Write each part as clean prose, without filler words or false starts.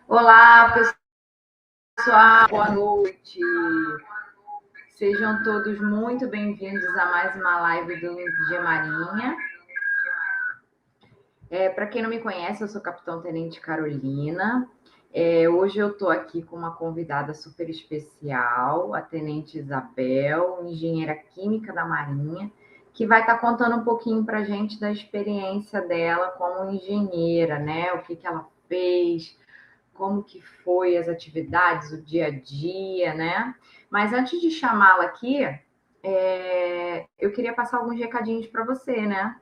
Olá, pessoal, boa noite. Sejam todos muito bem-vindos a mais uma live do G Marinha. Para quem não me conhece, eu sou Capitão Tenente Carolina. Hoje eu estou aqui com uma convidada super especial, a Tenente Isabel, engenheira química da Marinha, que vai estar contando um pouquinho para a gente da experiência dela como engenheira, né? O que ela fez, como que foi as atividades, o dia a dia, né? Mas antes de chamá-la aqui, eu queria passar alguns recadinhos para você, né?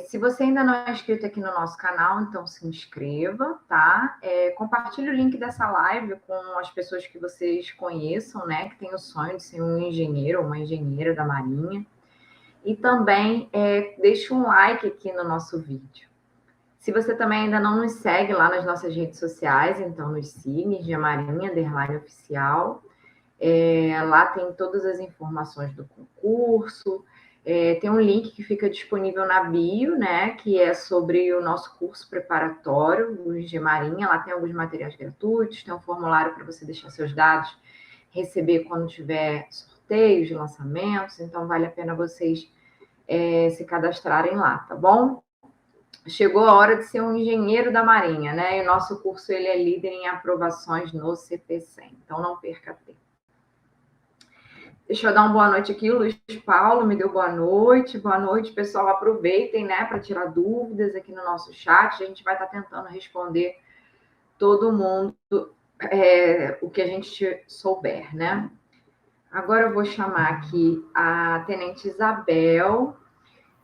Se você ainda não é inscrito aqui no nosso canal, então se inscreva, tá? Compartilhe o link dessa live com as pessoas que vocês conheçam, né? Que tem o sonho de ser um engenheiro ou uma engenheira da Marinha. E também deixe um like aqui no nosso vídeo. Se você também ainda não nos segue lá nas nossas redes sociais, então nos siga, Gemarinha, _oficial. Lá tem todas as informações do concurso. Tem um link que fica disponível na bio, né? Que é sobre o nosso curso preparatório do Gemarinha. Lá tem alguns materiais gratuitos, tem um formulário para você deixar seus dados, receber quando tiver sorteios, lançamentos. Então vale a pena vocês se cadastrarem lá, tá bom? Chegou a hora de ser um engenheiro da Marinha, né? E o nosso curso ele é líder em aprovações no CP100, então não perca tempo. Deixa eu dar uma boa noite aqui, o Luiz Paulo me deu boa noite, pessoal, aproveitem, né, para tirar dúvidas aqui no nosso chat, a gente vai estar tentando responder todo mundo o que a gente souber, né? Agora eu vou chamar aqui a Tenente Isabel.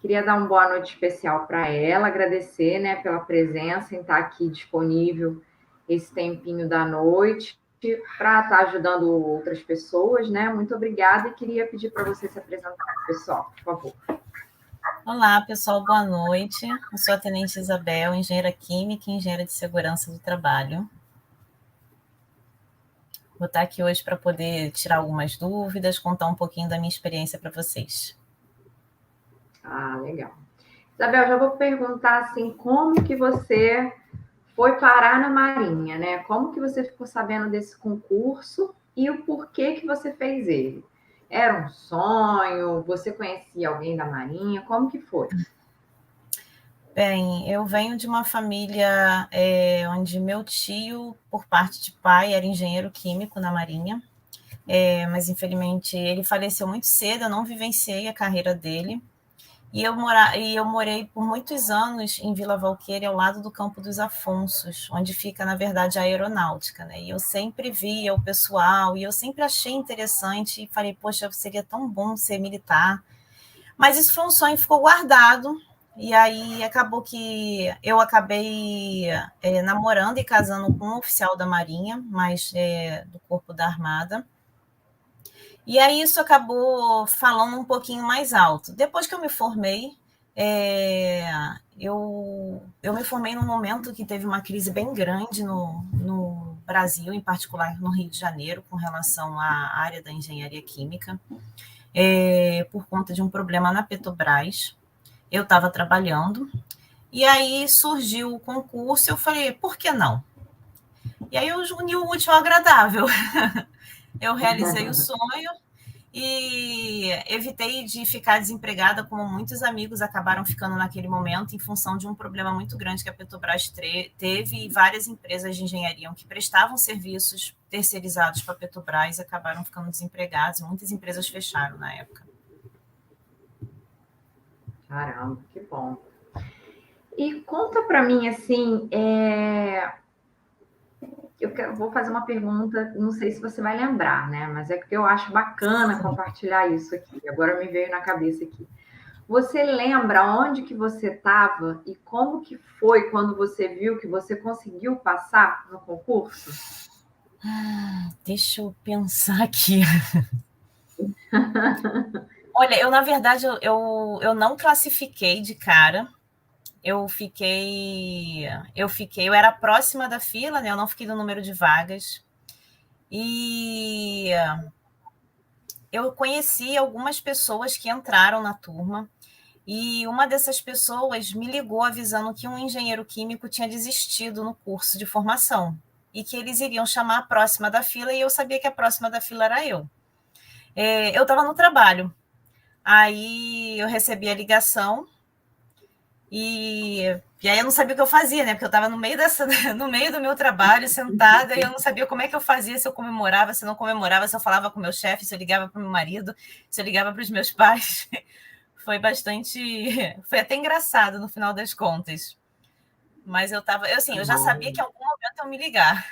Queria dar uma boa noite especial para ela, agradecer, né, pela presença, em estar aqui disponível esse tempinho da noite para estar ajudando outras pessoas, né? Muito obrigada e queria pedir para você se apresentar, pessoal, por favor. Olá, pessoal, boa noite. Eu sou a Tenente Isabel, engenheira química e engenheira de segurança do trabalho. Vou estar aqui hoje para poder tirar algumas dúvidas, contar um pouquinho da minha experiência para vocês. Ah, legal. Isabel, já vou perguntar assim, como que você foi parar na Marinha, né? Como que você ficou sabendo desse concurso e o porquê que você fez ele? Era um sonho? Você conhecia alguém da Marinha? Como que foi? Bem, eu venho de uma família onde meu tio, por parte de pai, era engenheiro químico na Marinha, mas infelizmente ele faleceu muito cedo, eu não vivenciei a carreira dele. E eu morei por muitos anos em Vila Valqueire, ao lado do Campo dos Afonsos, onde fica, na verdade, a aeronáutica, né? E eu sempre via o pessoal, e eu sempre achei interessante, e falei, poxa, seria tão bom ser militar. Mas isso foi um sonho, ficou guardado, e aí acabou que eu acabei namorando e casando com um oficial da Marinha, mas do Corpo da Armada. E aí isso acabou falando um pouquinho mais alto. Depois que eu me formei, eu me formei num momento que teve uma crise bem grande no Brasil, em particular no Rio de Janeiro, com relação à área da engenharia química, por conta de um problema na Petrobras. Eu estava trabalhando, e aí surgiu o concurso, eu falei, por que não? E aí eu uni o útil ao agradável. Eu realizei o sonho, e evitei de ficar desempregada, como muitos amigos acabaram ficando naquele momento, em função de um problema muito grande que a Petrobras teve, e várias empresas de engenharia que prestavam serviços terceirizados para a Petrobras acabaram ficando desempregados, e muitas empresas fecharam na época. Caramba, que bom. E conta para mim, assim, vou fazer uma pergunta, não sei se você vai lembrar, né? Mas é que eu acho bacana compartilhar isso aqui. Agora me veio na cabeça aqui. Você lembra onde que você estava e como que foi quando você viu que você conseguiu passar no concurso? Deixa eu pensar aqui. Olha, eu, na verdade, eu não classifiquei de cara. Eu era próxima da fila, né? Eu não fiquei no número de vagas. E eu conheci algumas pessoas que entraram na turma, e uma dessas pessoas me ligou avisando que um engenheiro químico tinha desistido no curso de formação. e que eles iriam chamar a próxima da fila, e eu sabia que a próxima da fila era eu. Eu estava no trabalho, aí eu recebi a ligação, e aí eu não sabia o que eu fazia, né? Porque eu estava no meio do meu trabalho, sentada, e eu não sabia como é que eu fazia, se eu comemorava, se não comemorava, se eu falava com o meu chefe, se eu ligava para o meu marido, se eu ligava para os meus pais. Foi até engraçado no final das contas. Mas eu já sabia que em algum momento eu me ligar.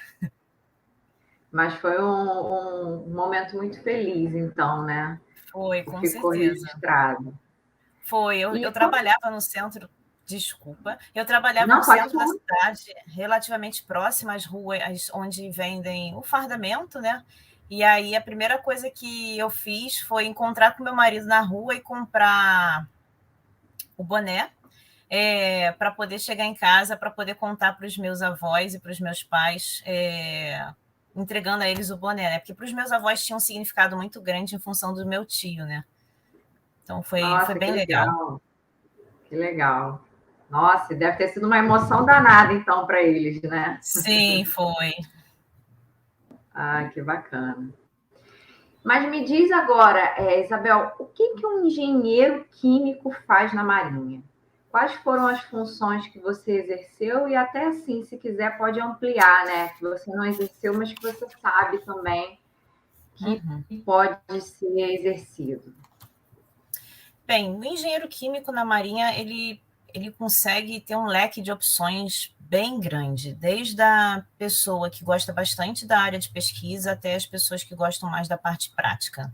Mas foi um momento muito feliz, então, né? Foi, Que com ficou certeza. registrado. Foi, eu E trabalhava no centro, desculpa, eu trabalhava no não, pode centro da falar. cidade, relativamente próximo às ruas onde vendem o fardamento, né? E aí a primeira coisa que eu fiz foi encontrar com meu marido na rua e comprar o boné, para poder chegar em casa, para poder contar para os meus avós e para os meus pais, entregando a eles o boné, né? Porque para os meus avós tinha um significado muito grande em função do meu tio, né? Então foi Nossa, que bem legal. legal, que legal. Nossa, deve ter sido uma emoção danada, então, para eles, né? Sim, foi. Ah, que bacana. Mas me diz agora, Isabel, o que que um engenheiro químico faz na Marinha? Quais foram as funções que você exerceu e até assim, se quiser, pode ampliar, né? Que você não exerceu, mas que você sabe também que Uhum. pode ser exercido. Bem, o engenheiro químico na Marinha, ele consegue ter um leque de opções bem grande, desde a pessoa que gosta bastante da área de pesquisa até as pessoas que gostam mais da parte prática.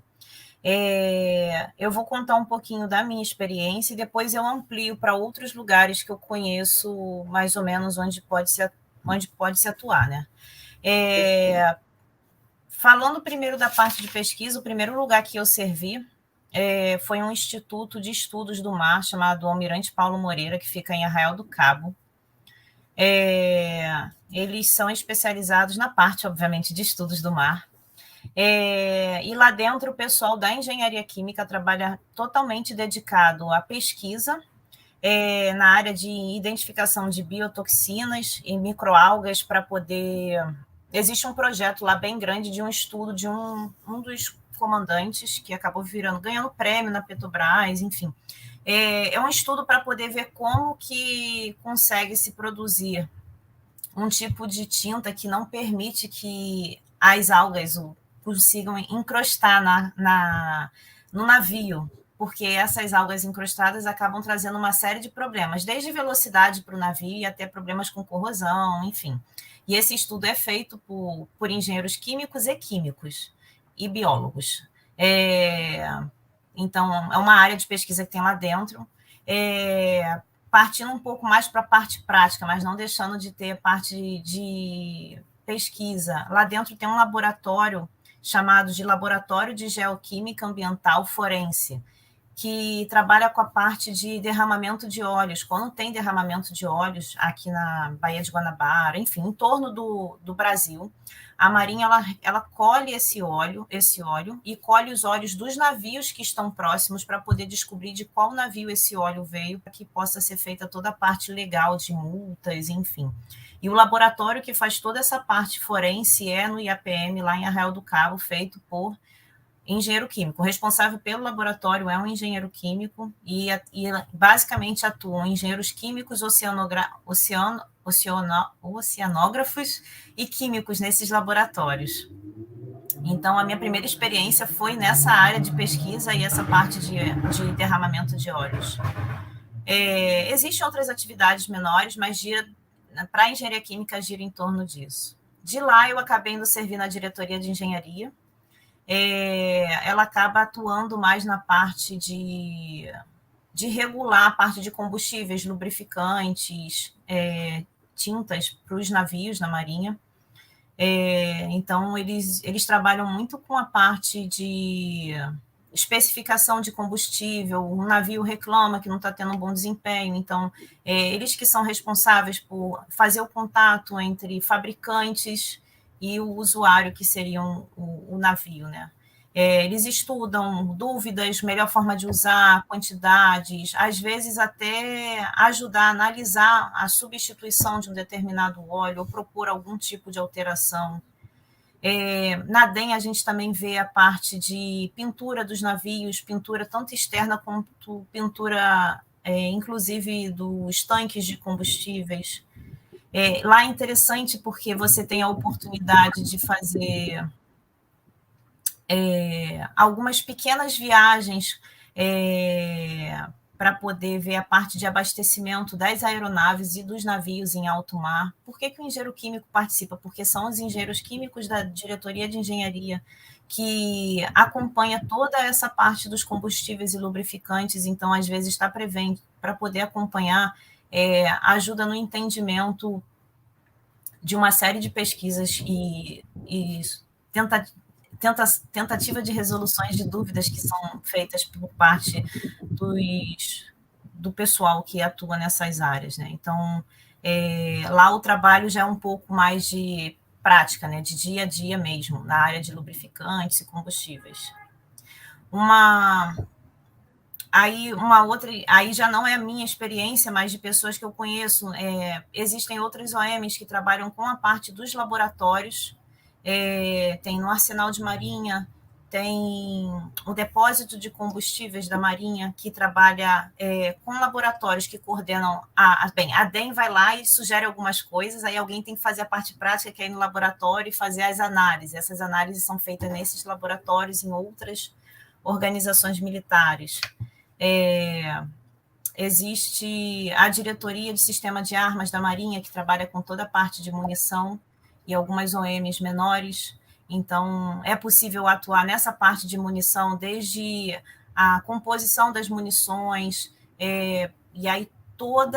Eu vou contar um pouquinho da minha experiência e depois eu amplio para outros lugares que eu conheço mais ou menos onde pode se atuar, né? Falando primeiro da parte de pesquisa, o primeiro lugar que eu servi foi um instituto de estudos do mar chamado Almirante Paulo Moreira, que fica em Arraial do Cabo. Eles são especializados na parte, obviamente, de estudos do mar. E lá dentro o pessoal da engenharia química trabalha totalmente dedicado à pesquisa na área de identificação de biotoxinas e microalgas para poder. Existe um projeto lá bem grande de um estudo de um dos comandantes que acabou ganhando prêmio na Petrobras, enfim. É um estudo para poder ver como que consegue se produzir um tipo de tinta que não permite que as algas consigam encrostar no navio, porque essas algas encrostadas acabam trazendo uma série de problemas, desde velocidade para o navio e até problemas com corrosão, enfim. E esse estudo é feito por engenheiros químicos e biólogos. Então, é uma área de pesquisa que tem lá dentro. Partindo um pouco mais para a parte prática, mas não deixando de ter parte de pesquisa. Lá dentro tem um laboratório chamado de Laboratório de Geoquímica Ambiental Forense, que trabalha com a parte de derramamento de óleos. Quando tem derramamento de óleos aqui na Baía de Guanabara, enfim, em torno do Brasil, a Marinha ela colhe esse óleo e colhe os óleos dos navios que estão próximos para poder descobrir de qual navio esse óleo veio, para que possa ser feita toda a parte legal de multas, enfim. E o laboratório que faz toda essa parte forense é no IAPM, lá em Arraial do Cabo, feito por engenheiro químico. O responsável pelo laboratório é um engenheiro químico e basicamente atuam engenheiros químicos, oceanógrafos e químicos nesses laboratórios. Então, a minha primeira experiência foi nessa área de pesquisa e essa parte de derramamento de óleos. Existem outras atividades menores, mas para a engenharia química gira em torno disso. De lá, eu acabei indo servir na diretoria de engenharia. Ela acaba atuando mais na parte de regular a parte de combustíveis, lubrificantes, tintas para os navios na Marinha. Então, eles trabalham muito com a parte de especificação de combustível. O navio reclama que não está tendo um bom desempenho, então eles que são responsáveis por fazer o contato entre fabricantes e o usuário, que seriam o navio, né? Eles estudam dúvidas, melhor forma de usar, quantidades, às vezes até ajudar a analisar a substituição de um determinado óleo ou propor algum tipo de alteração. Na DEM, a gente também vê a parte de pintura dos navios, pintura tanto externa quanto pintura, inclusive, dos tanques de combustíveis. Lá é interessante porque você tem a oportunidade de fazer algumas pequenas viagens para poder ver a parte de abastecimento das aeronaves e dos navios em alto mar. Por que o engenheiro químico participa? Porque são os engenheiros químicos da diretoria de engenharia que acompanha toda essa parte dos combustíveis e lubrificantes, então, às vezes, está prevendo para poder acompanhar, ajuda no entendimento de uma série de pesquisas e tentativa de resoluções de dúvidas que são feitas por parte do pessoal que atua nessas áreas, né? Então, lá o trabalho já é um pouco mais de prática, né? De dia a dia mesmo, na área de lubrificantes e combustíveis. Aí já não é a minha experiência, mas de pessoas que eu conheço, existem outras OMs que trabalham com a parte dos laboratórios, tem no Arsenal de Marinha, tem o depósito de combustíveis da Marinha, que trabalha com laboratórios que coordenam. Bem, a DEM vai lá e sugere algumas coisas, aí alguém tem que fazer a parte prática, que é ir no laboratório e fazer as análises. Essas análises são feitas nesses laboratórios, em outras organizações militares. Existe a diretoria de sistema de armas da Marinha, que trabalha com toda a parte de munição, e algumas OMs menores. Então, é possível atuar nessa parte de munição, desde a composição das munições, e aí todo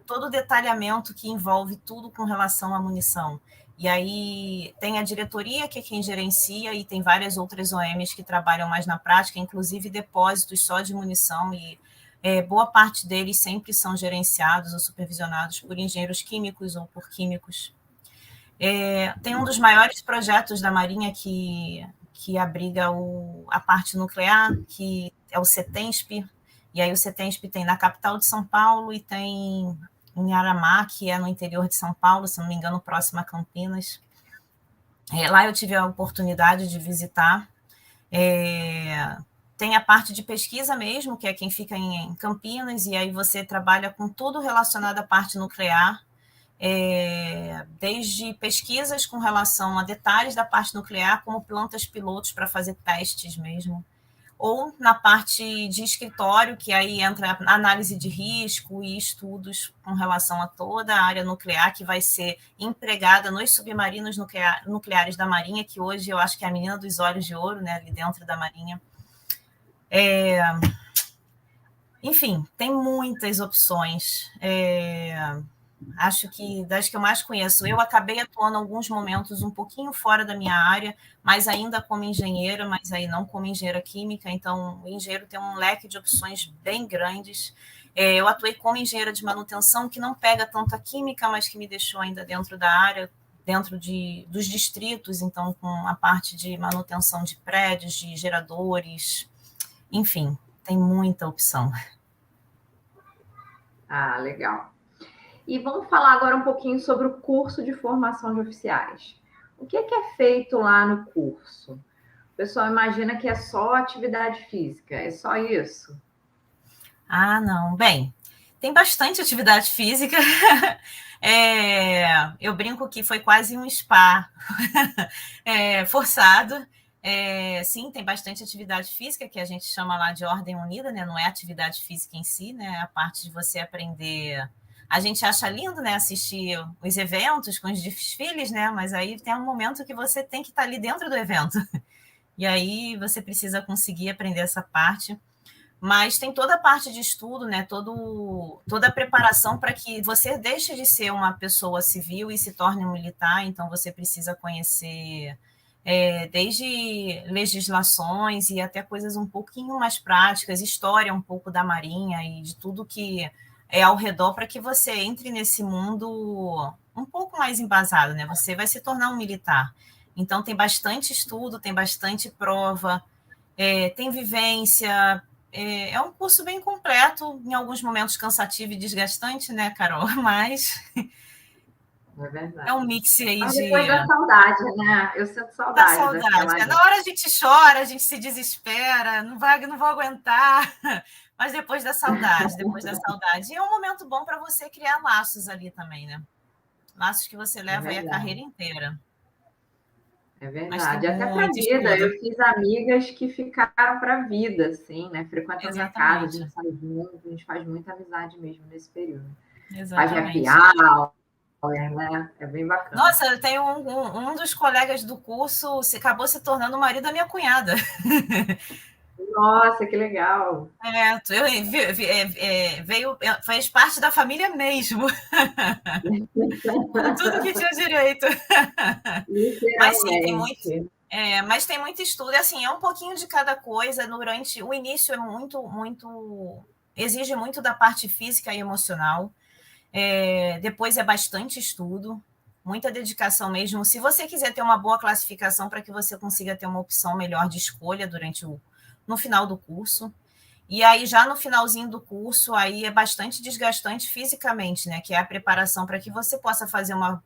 o detalhamento que envolve tudo com relação à munição. E aí tem a diretoria, que é quem gerencia, e tem várias outras OMs que trabalham mais na prática, inclusive depósitos só de munição, e boa parte deles sempre são gerenciados ou supervisionados por engenheiros químicos ou por químicos. Tem um dos maiores projetos da Marinha que abriga a parte nuclear, que é o CETENSP, e aí o CETENSP tem na capital de São Paulo e tem em Aramá, que é no interior de São Paulo, se não me engano, próximo a Campinas. Lá eu tive a oportunidade de visitar. Tem a parte de pesquisa mesmo, que é quem fica em Campinas, e aí você trabalha com tudo relacionado à parte nuclear, desde pesquisas com relação a detalhes da parte nuclear, como plantas pilotos para fazer testes mesmo, ou na parte de escritório, que aí entra a análise de risco e estudos com relação a toda a área nuclear que vai ser empregada nos submarinos nucleares da Marinha, que hoje eu acho que é a menina dos olhos de ouro, né, ali dentro da Marinha. Enfim, tem muitas opções. Acho que das que eu mais conheço, eu acabei atuando em alguns momentos um pouquinho fora da minha área, mas ainda como engenheira, mas aí não como engenheira química, então o engenheiro tem um leque de opções bem grandes. Eu atuei como engenheira de manutenção, que não pega tanto a química, mas que me deixou ainda dentro da área, dentro dos distritos, então com a parte de manutenção de prédios, de geradores, enfim, tem muita opção. Ah, legal. E vamos falar agora um pouquinho sobre o curso de formação de oficiais. O que é feito lá no curso? O pessoal imagina que é só atividade física, é só isso? Ah, não. Bem, tem bastante atividade física. Eu brinco que foi quase um spa forçado. Sim, tem bastante atividade física, que a gente chama lá de ordem unida, né? Não é atividade física em si, né? A parte de você aprender. A gente acha lindo, né? Assistir os eventos com os desfiles, né? Mas aí tem um momento que você tem que estar ali dentro do evento. E aí você precisa conseguir aprender essa parte. Mas tem toda a parte de estudo, né? Toda a preparação para que você deixe de ser uma pessoa civil e se torne um militar. Então, você precisa conhecer desde legislações e até coisas um pouquinho mais práticas, história um pouco da Marinha e de tudo que é ao redor, para que você entre nesse mundo um pouco mais embasado, né? Você vai se tornar um militar. Então, tem bastante estudo, tem bastante prova, tem vivência, é um curso bem completo, em alguns momentos cansativo e desgastante, né, Carol? Mas É verdade. é um mix aí Mas depois de da saudade, né? Eu sinto da saudade saudade. daquela Na época. hora a gente chora, a gente se desespera, não vou aguentar, mas depois da saudade, depois da saudade. E é um momento bom para você criar laços ali também, né? Laços que você É leva aí a carreira verdade. inteira. É Mas tem verdade. Até para a muito vida. estudo. Eu fiz amigas que ficaram para a vida, assim, né? Frequentam a minha casa, a Exatamente. gente sai junto, a gente faz muita amizade mesmo nesse período. Faz happy Exatamente. hour, né? É bem bacana. Nossa, eu tenho um dos colegas do curso acabou se tornando o marido da minha cunhada. Nossa, que legal! Veio, fez parte da família mesmo, com tudo que tinha direito. Mas sim, Literalmente. mas tem muito estudo. Assim, é um pouquinho de cada coisa. Durante o início é muito, exige muito da parte física e emocional. Depois é bastante estudo, muita dedicação mesmo. Se você quiser ter uma boa classificação para que você consiga ter uma opção melhor de escolha no final do curso. E aí, já no finalzinho do curso, aí é bastante desgastante fisicamente, né? Que é a preparação para que você possa fazer uma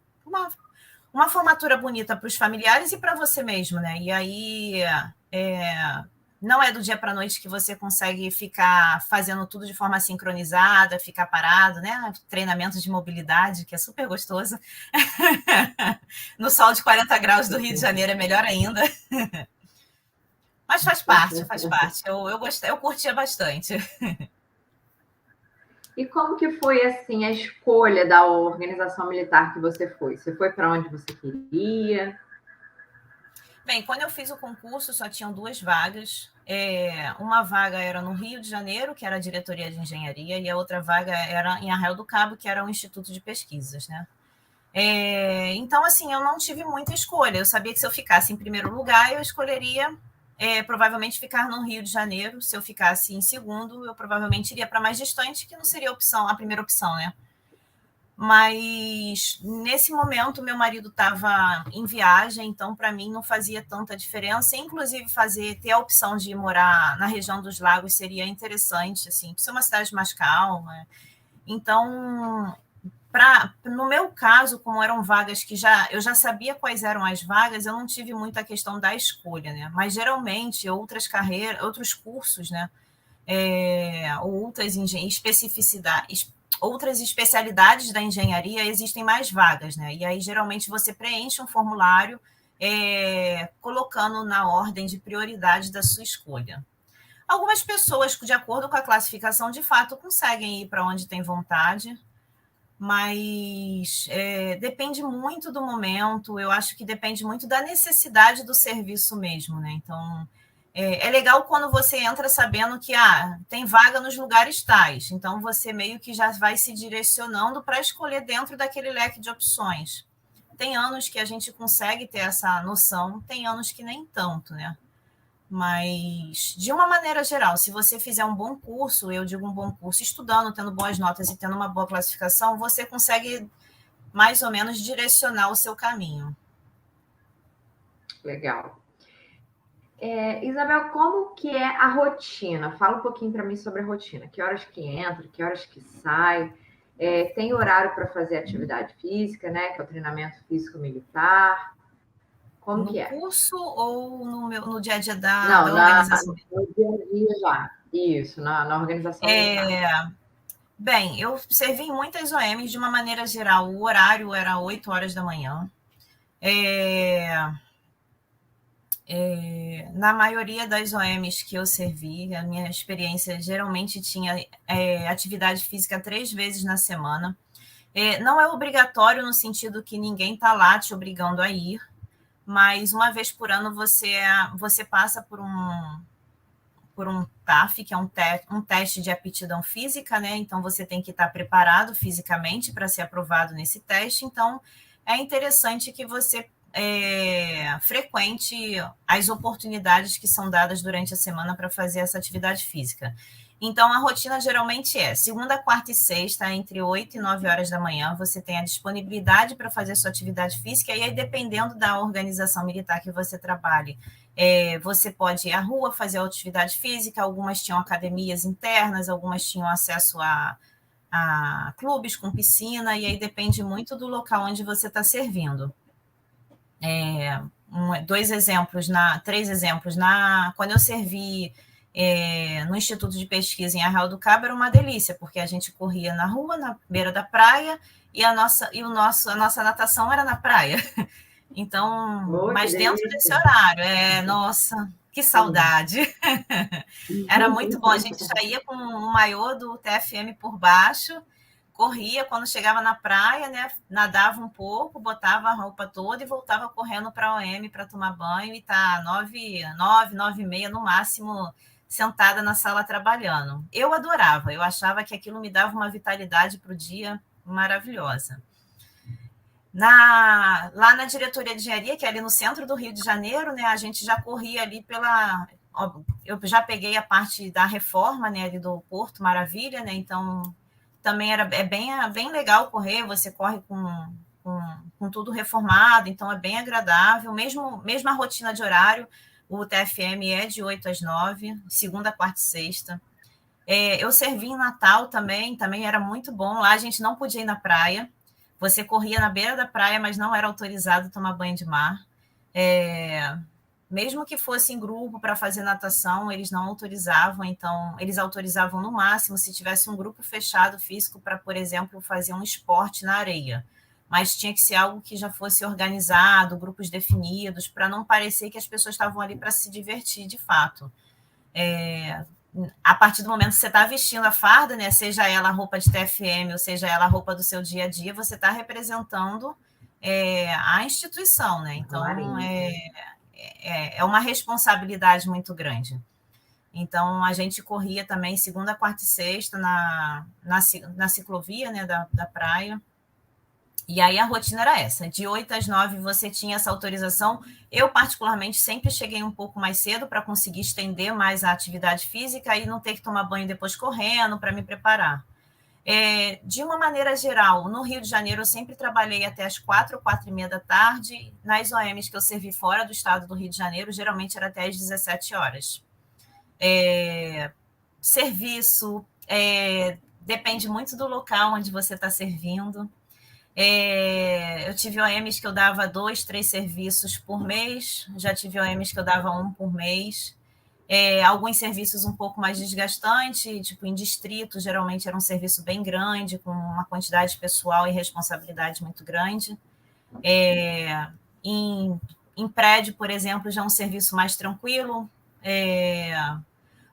formatura bonita para os familiares e para você mesmo, né? E aí não é do dia para a noite que você consegue ficar fazendo tudo de forma sincronizada, ficar parado, né? Treinamento de mobilidade, que é super gostoso. No sol de 40 graus do Rio de Janeiro é melhor ainda. Mas faz parte, faz parte. Eu gostei, eu curtia bastante. E como que foi assim a escolha da organização militar que você foi? Você foi para onde você queria? Bem, quando eu fiz o concurso, só tinham 2 vagas. Uma vaga era no Rio de Janeiro, que era a diretoria de engenharia, e a outra vaga era em Arraial do Cabo, que era o Instituto de Pesquisas, né? Então, assim, eu não tive muita escolha. Eu sabia que se eu ficasse em primeiro lugar, eu escolheria provavelmente ficar no Rio de Janeiro. Se eu ficasse em segundo, eu provavelmente iria para mais distante, que não seria a primeira opção, né? Mas nesse momento meu marido estava em viagem, então para mim não fazia tanta diferença. Inclusive ter a opção de morar na região dos lagos seria interessante, assim, por ser uma cidade mais calma. Então, no meu caso, como eram vagas que eu já sabia quais eram as vagas, eu não tive muita questão da escolha, né? Mas geralmente outras carreiras, outros cursos, né? Outras especificidades, outras especialidades da engenharia existem mais vagas, né? E aí geralmente você preenche um formulário colocando na ordem de prioridade da sua escolha. Algumas pessoas, de acordo com a classificação, de fato conseguem ir para onde tem vontade, mas depende muito do momento. Eu acho que depende muito da necessidade do serviço mesmo, né? Então é legal quando você entra sabendo que tem vaga nos lugares tais, então você meio que já vai se direcionando para escolher dentro daquele leque de opções. Tem anos que a gente consegue ter essa noção, tem anos que nem tanto, né? Mas, de uma maneira geral, se você fizer um bom curso, eu digo um bom curso, estudando, tendo boas notas e tendo uma boa classificação, você consegue mais ou menos direcionar o seu caminho. Legal. Isabel, como que é a rotina? Fala um pouquinho para mim sobre a rotina. Que horas que entra, que horas que sai? Tem horário para fazer atividade física, né? Que é o treinamento físico militar. Como No que é? curso ou no dia a dia Não, da organização? no dia a dia já. Isso, na organização militar. Bem, eu servi em muitas OMs de uma maneira geral. O horário era 8 horas da manhã. Na maioria das OMs que eu servi, a minha experiência geralmente tinha atividade física 3 vezes na semana. Não é obrigatório no sentido que ninguém está lá te obrigando a ir, mas uma vez por ano você passa por um TAF, que é um teste de aptidão física, né? Então você tem que estar preparado fisicamente para ser aprovado nesse teste. Então é interessante que você frequente as oportunidades que são dadas durante a semana para fazer essa atividade física. Então, a rotina geralmente é segunda, quarta e sexta, entre 8 e 9 horas da manhã, você tem a disponibilidade para fazer sua atividade física, e aí, dependendo da organização militar que você trabalhe, você pode ir à rua fazer atividade física, algumas tinham academias internas, algumas tinham acesso a clubes com piscina, e aí depende muito do local onde você está servindo. Três exemplos. Quando eu servi no Instituto de Pesquisa em Arraial do Cabo, era uma delícia, porque a gente corria na rua, na beira da praia, e a nossa natação era na praia. Então, mas dentro desse horário, nossa, que saudade. Era muito bom, a gente saía com o maiô do TFM por baixo, corria, quando chegava na praia, né, nadava um pouco, botava a roupa toda e voltava correndo para a OM para tomar banho, e tá 9h30 no máximo, sentada na sala trabalhando. Eu adorava, eu achava que aquilo me dava uma vitalidade para o dia maravilhosa. Lá na diretoria de engenharia, que é ali no centro do Rio de Janeiro, né, a gente já corria ali eu já peguei a parte da reforma, né, ali do Porto Maravilha, né, então também bem legal correr, você corre com tudo reformado, então é bem agradável, mesma rotina de horário, o TFM é de 8 às 9, segunda, quarta e sexta. Eu servi em Natal também era muito bom, lá a gente não podia ir na praia, você corria na beira da praia, mas não era autorizado tomar banho de mar. Mesmo que fosse em grupo para fazer natação, eles não autorizavam, então eles autorizavam no máximo se tivesse um grupo fechado físico para, por exemplo, fazer um esporte na areia. Mas tinha que ser algo que já fosse organizado, grupos definidos, para não parecer que as pessoas estavam ali para se divertir de fato. A partir do momento que você está vestindo a farda, né, seja ela a roupa de TFM ou seja ela a roupa do seu dia a dia, você está representando a instituição, né? Então, é uma responsabilidade muito grande. Então, a gente corria também segunda, quarta e sexta na ciclovia, né, da praia. E aí a rotina era essa, de 8 às 9 você tinha essa autorização. Eu, particularmente, sempre cheguei um pouco mais cedo para conseguir estender mais a atividade física e não ter que tomar banho depois correndo para me preparar. De uma maneira geral, no Rio de Janeiro, eu sempre trabalhei até as 4 ou 4h30 da tarde. Nas OMs que eu servi fora do estado do Rio de Janeiro, geralmente era até as 17 horas. Serviço depende muito do local onde você está servindo. Eu tive OMs que eu dava 2, 3 serviços por mês, já tive OMs que eu dava 1 por mês. Alguns serviços um pouco mais desgastantes, tipo em distrito, geralmente era um serviço bem grande, com uma quantidade de pessoal e responsabilidade muito grande. Em prédio, por exemplo, já é um serviço mais tranquilo.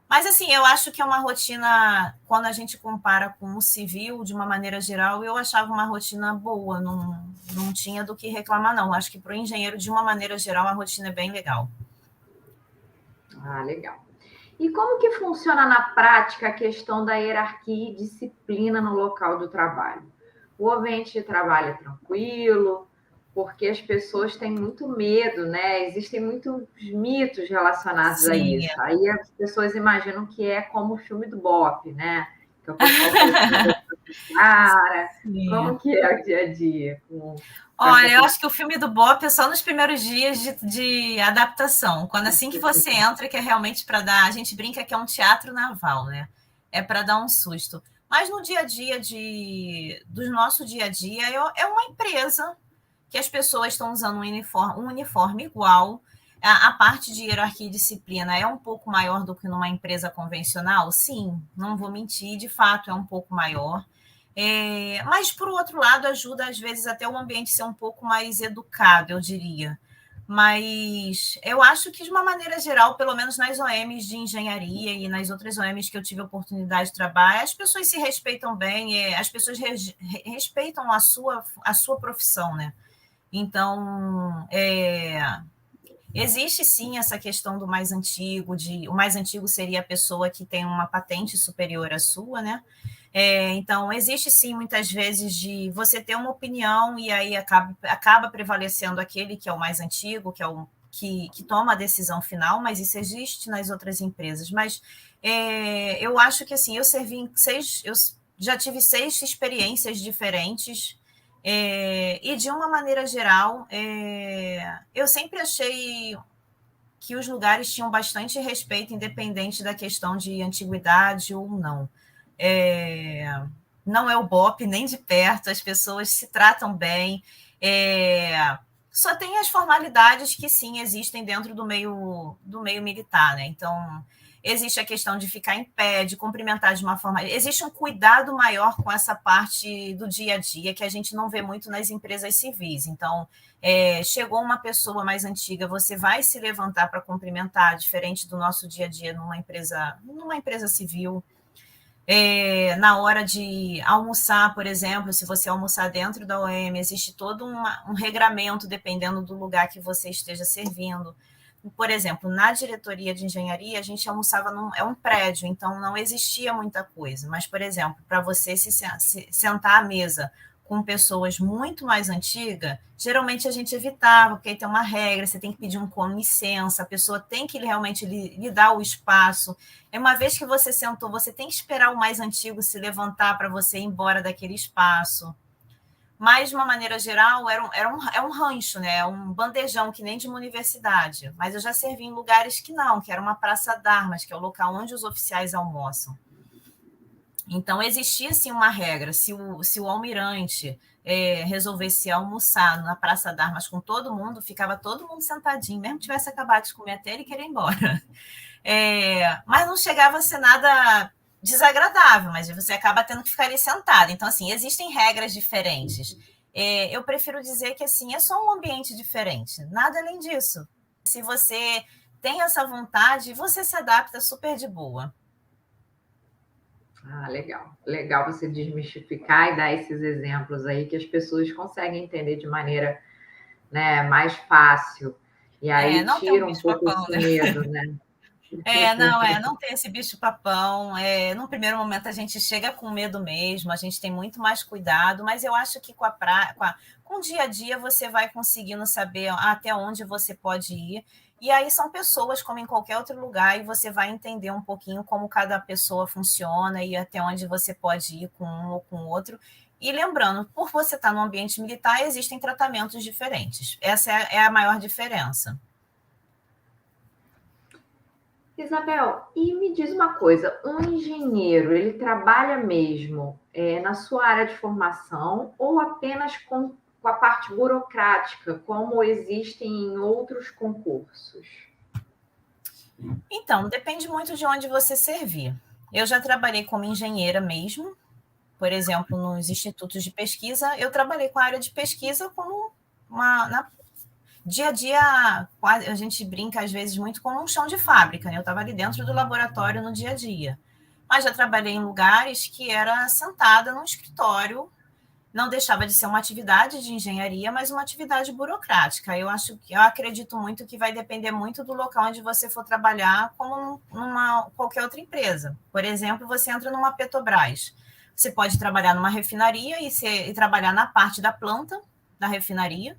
Mas, assim, eu acho que é uma rotina, quando a gente compara com o civil, de uma maneira geral, eu achava uma rotina boa, não tinha do que reclamar, não. Acho que para o engenheiro, de uma maneira geral, a rotina é bem legal. Ah, legal. E como que funciona na prática a questão da hierarquia e disciplina no local do trabalho? O ambiente de trabalho é tranquilo? Porque as pessoas têm muito medo, né? Existem muitos mitos relacionados a isso. Aí as pessoas imaginam que é como o filme do Bop, né? Que o pessoal cara. Como que é o dia a dia? Olha, eu acho que o filme do Bop é só nos primeiros dias de adaptação. Quando assim que você entra, que é realmente para dar... A gente brinca que é um teatro naval, né? É para dar um susto. Mas no dia a dia do nosso dia a dia, é uma empresa que as pessoas estão usando um uniforme igual. A parte de hierarquia e disciplina é um pouco maior do que numa empresa convencional? Sim, não vou mentir, de fato é um pouco maior. Mas, por outro lado, ajuda, às vezes, até o ambiente ser um pouco mais educado, eu diria. Mas eu acho que, de uma maneira geral, pelo menos nas OMs de engenharia e nas outras OMs que eu tive a oportunidade de trabalhar, as pessoas se respeitam bem, as pessoas respeitam a sua profissão, né? Então, existe sim essa questão do mais antigo, o mais antigo seria a pessoa que tem uma patente superior à sua, né? Então, existe sim muitas vezes de você ter uma opinião e aí acaba prevalecendo aquele que é o mais antigo, que toma a decisão final, mas isso existe nas outras empresas. Mas eu acho que assim, eu já tive 6 experiências diferentes, e de uma maneira geral, eu sempre achei que os lugares tinham bastante respeito, independente da questão de antiguidade ou não. Não é o BOP nem de perto, as pessoas se tratam bem. Só tem as formalidades que sim existem dentro do meio militar, né? Então, existe a questão de ficar em pé, de cumprimentar de uma forma. Existe um cuidado maior com essa parte do dia a dia que a gente não vê muito nas empresas civis. Então, chegou uma pessoa mais antiga, você vai se levantar para cumprimentar, diferente do nosso dia a dia numa empresa civil. Na hora de almoçar, por exemplo, se você almoçar dentro da OM, existe todo um regramento dependendo do lugar que você esteja servindo. Por exemplo, na diretoria de engenharia, a gente almoçava é um prédio, então não existia muita coisa. Mas, por exemplo, para você se sentar à mesa com pessoas muito mais antigas, geralmente a gente evitava, porque aí tem uma regra, você tem que pedir com licença, a pessoa tem que realmente lhe dar o espaço. Uma vez que você sentou, você tem que esperar o mais antigo se levantar para você ir embora daquele espaço. Mas, de uma maneira geral, é um rancho, né? É um bandejão, que nem de uma universidade. Mas eu já servi em lugares que não, que era uma praça d'armas, que é o local onde os oficiais almoçam. Então, existia, sim, uma regra. Se o almirante resolvesse almoçar na Praça d'Armas com todo mundo, ficava todo mundo sentadinho, mesmo que tivesse acabado de comer até ele querer ir embora. Mas não chegava a ser nada desagradável, mas você acaba tendo que ficar ali sentado. Então, assim, existem regras diferentes. Eu prefiro dizer que, assim, é só um ambiente diferente, nada além disso. Se você tem essa vontade, você se adapta super de boa. Ah, legal. Legal você desmistificar e dar esses exemplos aí que as pessoas conseguem entender de maneira, né, mais fácil. E aí Não tem um tira um pouco bicho-papão, esse né? medo, né? Não tem esse bicho-papão. No primeiro momento a gente chega com medo mesmo, a gente tem muito mais cuidado, mas eu acho que com o dia a dia você vai conseguindo saber até onde você pode ir. E aí são pessoas como em qualquer outro lugar, e você vai entender um pouquinho como cada pessoa funciona e até onde você pode ir com um ou com o outro. E lembrando, por você estar no ambiente militar, existem tratamentos diferentes. Essa é a maior diferença. Isabel, e me diz uma coisa, um engenheiro, ele trabalha mesmo na sua área de formação ou apenas com a parte burocrática, como existem em outros concursos? Então, depende muito de onde você servir. Eu já trabalhei como engenheira mesmo, por exemplo, nos institutos de pesquisa. Eu trabalhei com a área de pesquisa como dia a dia, a gente brinca às vezes muito como um chão de fábrica, né? Eu estava ali dentro do laboratório no dia a dia. Mas já trabalhei em lugares que era sentada num escritório, não deixava de ser uma atividade de engenharia, mas uma atividade burocrática. Eu acredito muito que vai depender muito do local onde você for trabalhar, como qualquer outra empresa. Por exemplo, você entra numa Petrobras. Você pode trabalhar numa refinaria e trabalhar na parte da planta da refinaria,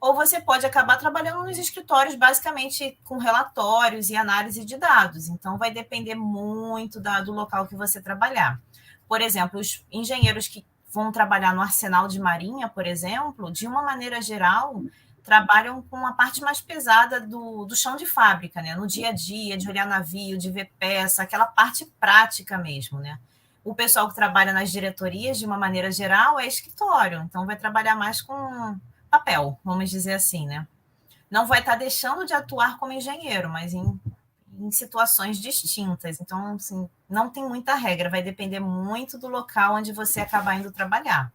ou você pode acabar trabalhando nos escritórios, basicamente com relatórios e análise de dados. Então, vai depender muito do local que você trabalhar. Por exemplo, os engenheiros que vão trabalhar no arsenal de marinha, por exemplo, de uma maneira geral, trabalham com a parte mais pesada do chão de fábrica, né? No dia a dia, de olhar navio, de ver peça, aquela parte prática mesmo, né? O pessoal que trabalha nas diretorias, de uma maneira geral, é escritório, então vai trabalhar mais com papel, vamos dizer assim, né? Não vai estar deixando de atuar como engenheiro, mas em situações distintas. Então, assim, não tem muita regra, vai depender muito do local onde você acabar indo trabalhar.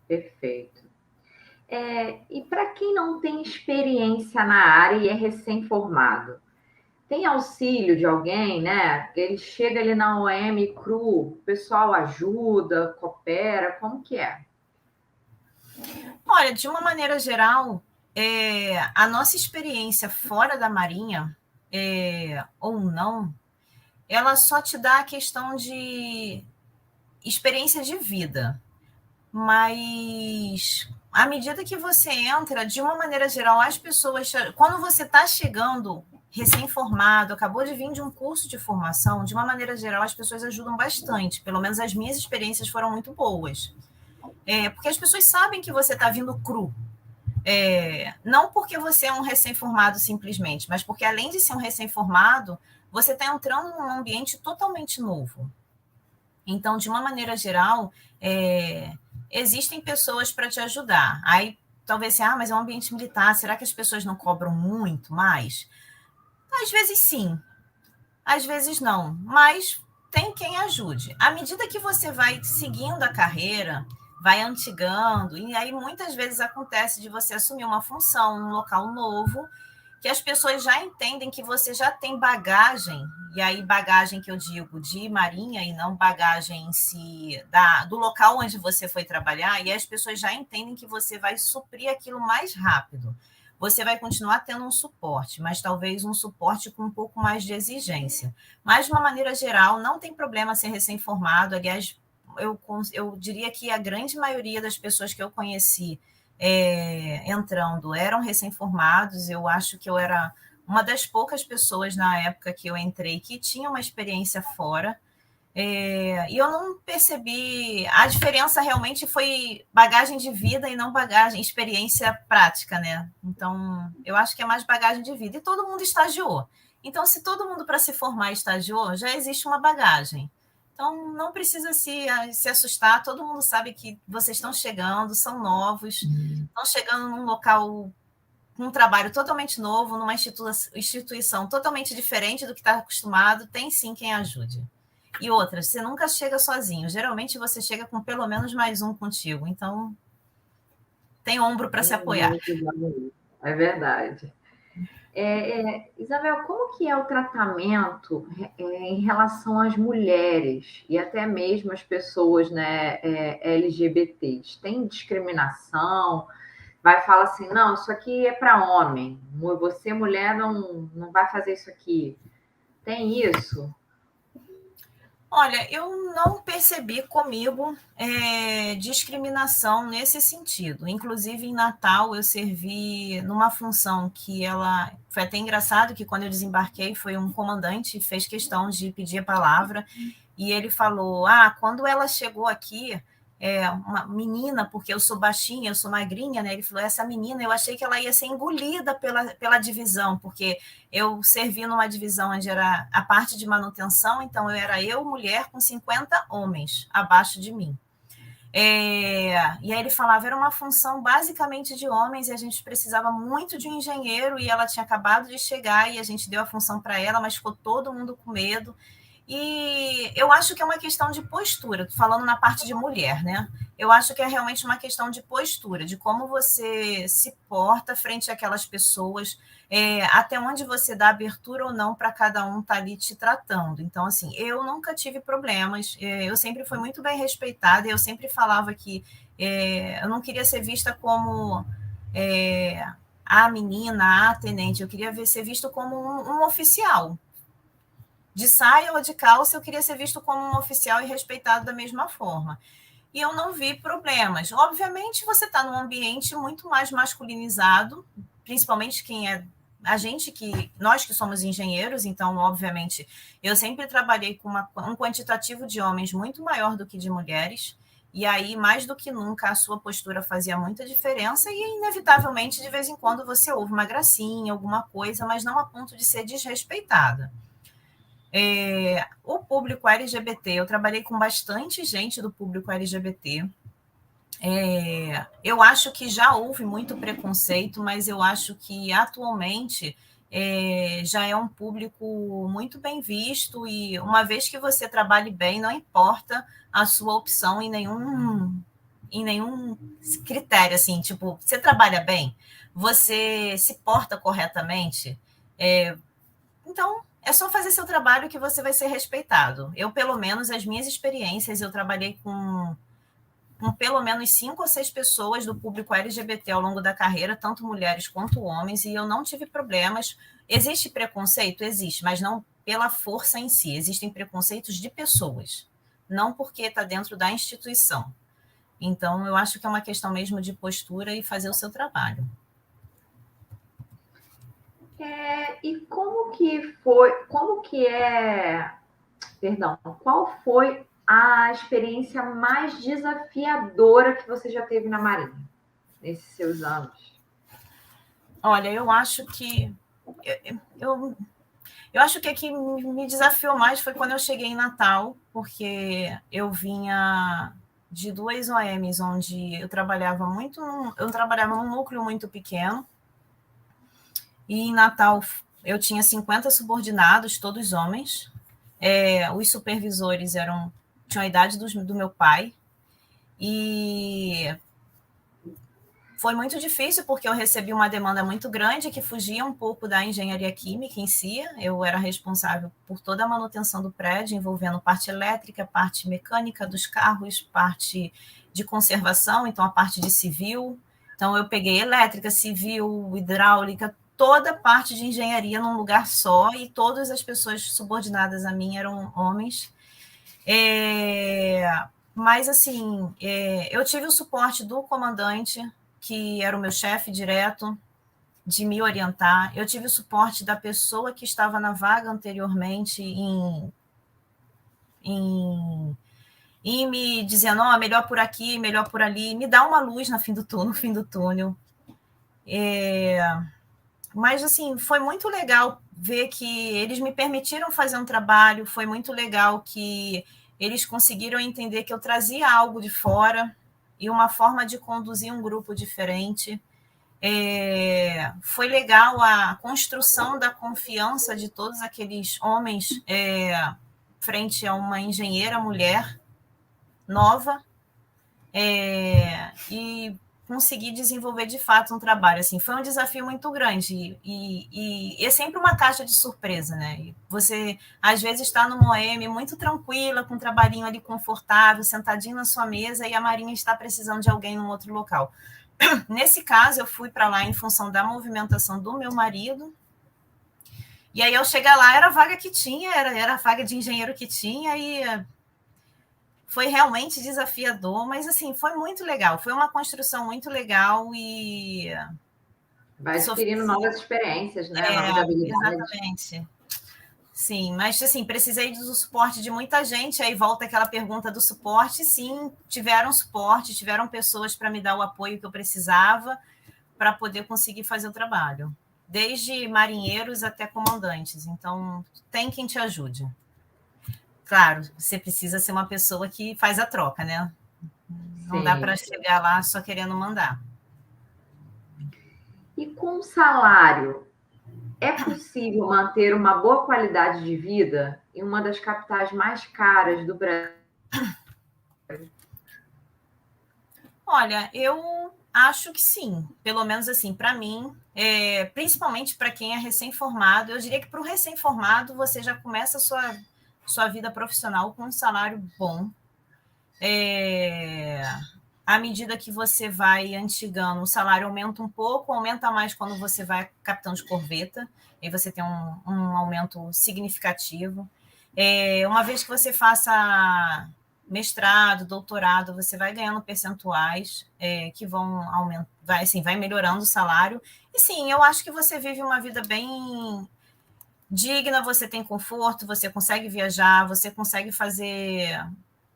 Perfeito. E para quem não tem experiência na área e é recém-formado, tem auxílio de alguém, né? Ele chega ali na OM cru, o pessoal ajuda, coopera, como que é? Olha, de uma maneira geral, a nossa experiência fora da Marinha, ou não, ela só te dá a questão de experiência de vida. mas à medida que você entra, de uma maneira geral, as pessoas, quando você está chegando recém-formado, acabou de vir de um curso de formação, de uma maneira geral, as pessoas ajudam bastante. Pelo menos as minhas experiências foram muito boas. Porque as pessoas sabem que você está vindo cru. Não porque você é um recém-formado simplesmente, mas porque além de ser um recém-formado, você está entrando num ambiente totalmente novo. Então, de uma maneira geral, existem pessoas para te ajudar. Aí, talvez mas é um ambiente militar, será que as pessoas não cobram muito mais? Às vezes sim, às vezes não, mas tem quem ajude. À medida que você vai seguindo a carreira, vai antigando, e aí muitas vezes acontece de você assumir uma função num local novo, que as pessoas já entendem que você já tem bagagem, e aí bagagem que eu digo de marinha e não bagagem em si do local onde você foi trabalhar, e as pessoas já entendem que você vai suprir aquilo mais rápido. Você vai continuar tendo um suporte, mas talvez um suporte com um pouco mais de exigência. Mas, de uma maneira geral, não tem problema ser recém-formado. Aliás, eu diria que a grande maioria das pessoas que eu conheci entrando eram recém-formados. Eu acho que eu era uma das poucas pessoas na época que eu entrei que tinha uma experiência fora. E eu não percebi. A diferença realmente foi bagagem de vida e não experiência prática, né? Então, eu acho que é mais bagagem de vida. E todo mundo estagiou. Então, se todo mundo para se formar estagiou, já existe uma bagagem. Então, não precisa se assustar. Todo mundo sabe que vocês estão chegando, são novos, estão chegando num local, um trabalho totalmente novo, numa instituição totalmente diferente do que está acostumado. Tem sim quem ajude. E outra, você nunca chega sozinho. Geralmente você chega com pelo menos mais um contigo. Então, tem ombro para se apoiar. É verdade. Isabel, como que é o tratamento em relação às mulheres e até mesmo as pessoas, né, LGBTs? Tem discriminação? Vai falar assim, não, isso aqui é para homem. Você, mulher, não vai fazer isso aqui. Tem isso? Olha, eu não percebi comigo discriminação nesse sentido. Inclusive, em Natal, eu servi numa função que ela... Foi até engraçado que quando eu desembarquei, foi um comandante que fez questão de pedir a palavra, e ele falou, quando ela chegou aqui, uma menina, porque eu sou baixinha, eu sou magrinha, né? Ele falou, essa menina, eu achei que ela ia ser engolida pela divisão, porque eu servi numa divisão onde era a parte de manutenção, então eu, mulher, com 50 homens abaixo de mim. E aí ele falava, era uma função basicamente de homens, e a gente precisava muito de um engenheiro, e ela tinha acabado de chegar, e a gente deu a função para ela, mas ficou todo mundo com medo. E eu acho que é uma questão de postura, falando na parte de mulher, né? Eu acho que é realmente uma questão de postura, de como você se porta frente àquelas pessoas, até onde você dá abertura ou não para cada um estar ali te tratando. Então, assim, eu nunca tive problemas, eu sempre fui muito bem respeitada, eu sempre falava que eu não queria ser vista como a menina, a tenente, eu queria ser visto como um oficial. De saia ou de calça, eu queria ser visto como um oficial e respeitado da mesma forma. E eu não vi problemas. Obviamente, você está num ambiente muito mais masculinizado, principalmente nós que somos engenheiros, então, obviamente, eu sempre trabalhei com um quantitativo de homens muito maior do que de mulheres, e aí, mais do que nunca, a sua postura fazia muita diferença, e, inevitavelmente, de vez em quando, você ouve uma gracinha, alguma coisa, mas não a ponto de ser desrespeitada. O público LGBT, eu trabalhei com bastante gente do público LGBT. Eu acho que já houve muito preconceito, mas eu acho que atualmente já é um público muito bem visto, e uma vez que você trabalhe bem, não importa a sua opção em nenhum critério, assim, tipo, você trabalha bem, você se porta corretamente, então é só fazer seu trabalho que você vai ser respeitado. Eu, pelo menos, as minhas experiências, eu trabalhei com pelo menos 5 ou 6 pessoas do público LGBT ao longo da carreira, tanto mulheres quanto homens, e eu não tive problemas. Existe preconceito? Existe, mas não pela força em si. Existem preconceitos de pessoas, não porque está dentro da instituição. Então, eu acho que é uma questão mesmo de postura e fazer o seu trabalho. E qual foi a experiência mais desafiadora que você já teve na Marinha, nesses seus anos? Olha, eu acho que eu acho que a que me desafiou mais foi quando eu cheguei em Natal, porque eu vinha de 2 OMs, onde eu trabalhava num núcleo muito pequeno, e em Natal eu tinha 50 subordinados, todos homens. Os supervisores tinham a idade do meu pai, e foi muito difícil porque eu recebi uma demanda muito grande que fugia um pouco da engenharia química em si. Eu era responsável por toda a manutenção do prédio, envolvendo parte elétrica, parte mecânica dos carros, parte de conservação, então a parte de civil. Então eu peguei elétrica, civil, hidráulica, toda a parte de engenharia num lugar só, e todas as pessoas subordinadas a mim eram homens. Mas, assim, eu tive o suporte do comandante, que era o meu chefe direto, de me orientar. Eu tive o suporte da pessoa que estava na vaga anteriormente em me dizendo, melhor por aqui, melhor por ali, me dá uma luz no fim do túnel. Mas, assim, foi muito legal ver que eles me permitiram fazer um trabalho, foi muito legal que eles conseguiram entender que eu trazia algo de fora e uma forma de conduzir um grupo diferente. Foi legal a construção da confiança de todos aqueles homens frente a uma engenheira mulher nova, e conseguir desenvolver de fato um trabalho. Assim, foi um desafio muito grande e é sempre uma caixa de surpresa, né? E você, às vezes, está numa OM muito tranquila, com um trabalhinho ali confortável, sentadinho na sua mesa, e a Marinha está precisando de alguém num outro local. Nesse caso, eu fui para lá em função da movimentação do meu marido, e aí, eu chegar lá, era a vaga que tinha, era a vaga de engenheiro que tinha, e foi realmente desafiador, mas, assim, foi muito legal. Foi uma construção muito legal e... Vai adquirindo novas experiências, né? Novas habilidades. Exatamente. Sim, mas, assim, precisei do suporte de muita gente, aí volta aquela pergunta do suporte. Sim, tiveram suporte, tiveram pessoas para me dar o apoio que eu precisava para poder conseguir fazer o trabalho. Desde marinheiros até comandantes. Então, tem quem te ajude. Claro, você precisa ser uma pessoa que faz a troca, né? Não dá para chegar lá só querendo mandar. E com salário, é possível manter uma boa qualidade de vida em uma das capitais mais caras do Brasil? Olha, eu acho que sim. Pelo menos, assim, para mim, principalmente para quem é recém-formado, eu diria que para o recém-formado você já começa a sua vida profissional com um salário bom. À medida que você vai antigando, o salário aumenta um pouco, aumenta mais quando você vai capitão de corveta, aí você tem um aumento significativo. Uma vez que você faça mestrado, doutorado, você vai ganhando percentuais que vão aumentar, vai melhorando o salário. E sim, eu acho que você vive uma vida bem digna, você tem conforto, você consegue viajar, você consegue fazer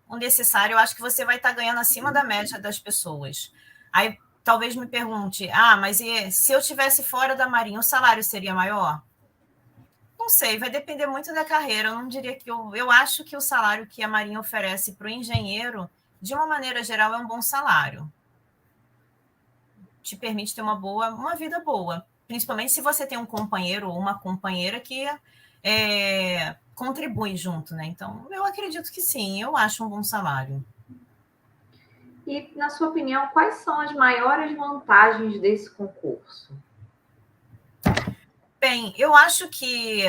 o necessário. Eu acho que você vai estar ganhando acima da média das pessoas. Aí talvez me pergunte, mas se eu estivesse fora da Marinha, o salário seria maior? Não sei, vai depender muito da carreira. Eu não diria que eu acho que o salário que a Marinha oferece para o engenheiro, de uma maneira geral, é um bom salário. Te permite ter uma vida boa, principalmente se você tem um companheiro ou uma companheira que contribui junto, né? Então, eu acredito que sim, eu acho um bom salário. E, na sua opinião, quais são as maiores vantagens desse concurso? Bem, eu acho que,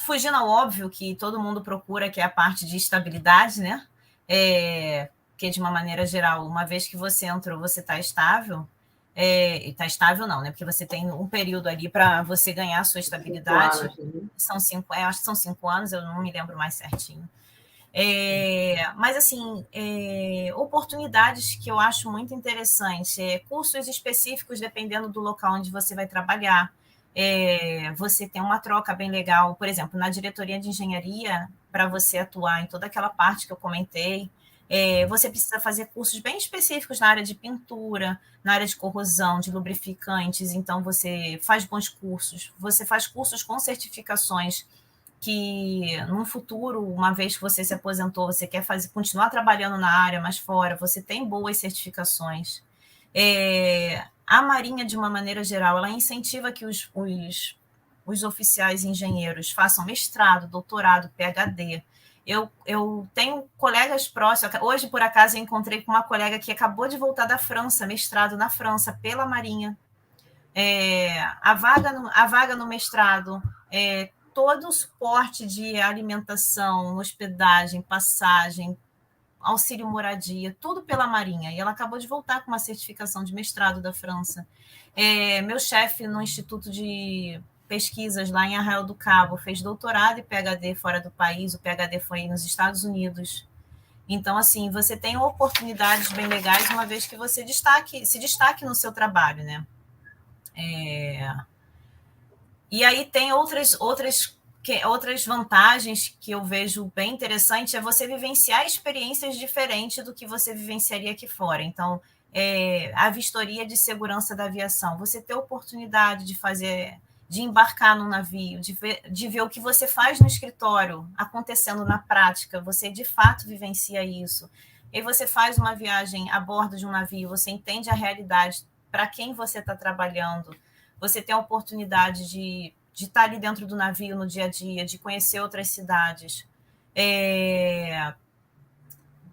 fugindo ao óbvio que todo mundo procura, que é a parte de estabilidade, né? Porque, de uma maneira geral, uma vez que você entrou, você está estável. Está estável não, né? Porque você tem um período ali para você ganhar a sua estabilidade. 5 anos, né? São 5, acho que são 5 anos, eu não me lembro mais certinho. Mas, assim, oportunidades que eu acho muito interessante, cursos específicos dependendo do local onde você vai trabalhar. Você tem uma troca bem legal, por exemplo, na diretoria de engenharia, para você atuar em toda aquela parte que eu comentei, você precisa fazer cursos bem específicos na área de pintura, na área de corrosão, de lubrificantes, então você faz bons cursos, você faz cursos com certificações que no futuro, uma vez que você se aposentou, você quer continuar trabalhando na área, mas fora, você tem boas certificações. A Marinha, de uma maneira geral, ela incentiva que os oficiais engenheiros façam mestrado, doutorado, PhD. Eu tenho colegas próximos. Hoje, por acaso, eu encontrei com uma colega que acabou de voltar da França, mestrado na França, pela Marinha. A vaga no mestrado, todo o suporte de alimentação, hospedagem, passagem, auxílio moradia, tudo pela Marinha. E ela acabou de voltar com uma certificação de mestrado da França. Meu chefe no Instituto de Pesquisas lá em Arraial do Cabo fez doutorado e PhD fora do país, o PhD foi nos Estados Unidos. Então, assim, você tem oportunidades bem legais, uma vez que você se destaque no seu trabalho, né? E aí tem outras vantagens que eu vejo bem interessante, é você vivenciar experiências diferentes do que você vivenciaria aqui fora. Então, a vistoria de segurança da aviação, você ter oportunidade de embarcar no navio, de ver o que você faz no escritório acontecendo na prática, você de fato vivencia isso. E você faz uma viagem a bordo de um navio, você entende a realidade para quem você está trabalhando, você tem a oportunidade de estar ali dentro do navio no dia a dia, de conhecer outras cidades.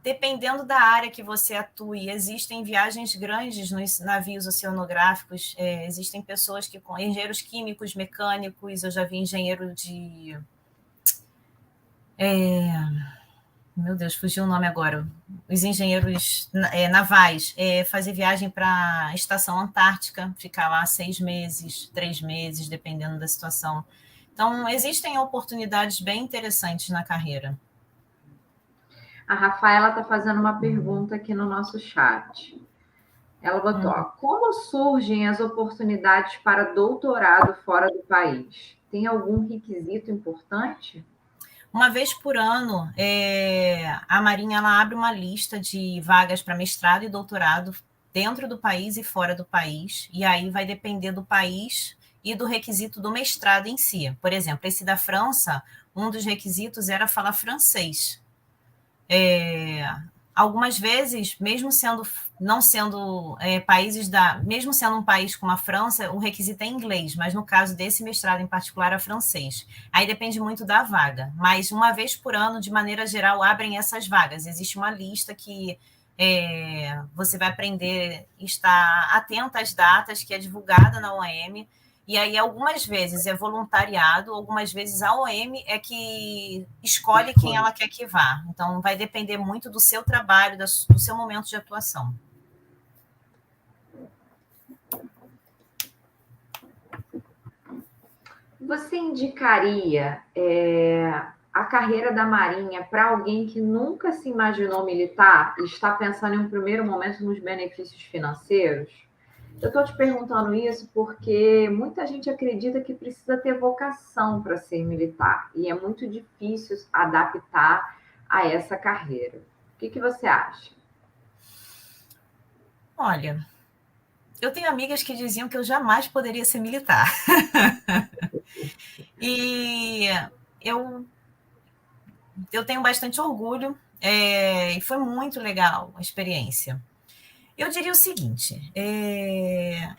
Dependendo da área que você atue, existem viagens grandes nos navios oceanográficos, existem pessoas engenheiros químicos, mecânicos, eu já vi engenheiro de... meu Deus, fugiu o nome agora. Os engenheiros navais fazer viagem para a estação Antártica, ficar lá 6 meses, 3 meses, dependendo da situação. Então, existem oportunidades bem interessantes na carreira. A Rafaela está fazendo uma pergunta aqui no nosso chat. Ela botou: como surgem as oportunidades para doutorado fora do país? Tem algum requisito importante? Uma vez por ano, a Marinha ela abre uma lista de vagas para mestrado e doutorado dentro do país e fora do país, e aí vai depender do país e do requisito do mestrado em si. Por exemplo, esse da França, um dos requisitos era falar francês. Algumas vezes, mesmo sendo não sendo mesmo sendo um país como a França, o requisito é inglês, mas no caso desse mestrado em particular é francês. Aí depende muito da vaga, mas uma vez por ano, de maneira geral, abrem essas vagas. Existe uma lista que você vai aprender, estar atento às datas, que é divulgada na OEM. E aí, algumas vezes é voluntariado, algumas vezes a OEM é que escolhe quem ela quer que vá. Então, vai depender muito do seu trabalho, do seu momento de atuação. Você indicaria a carreira da Marinha para alguém que nunca se imaginou militar e está pensando em um primeiro momento nos benefícios financeiros? Eu estou te perguntando isso porque muita gente acredita que precisa ter vocação para ser militar e é muito difícil adaptar a essa carreira. O que você acha? Olha, eu tenho amigas que diziam que eu jamais poderia ser militar. E eu tenho bastante orgulho, e foi muito legal a experiência. Eu diria o seguinte: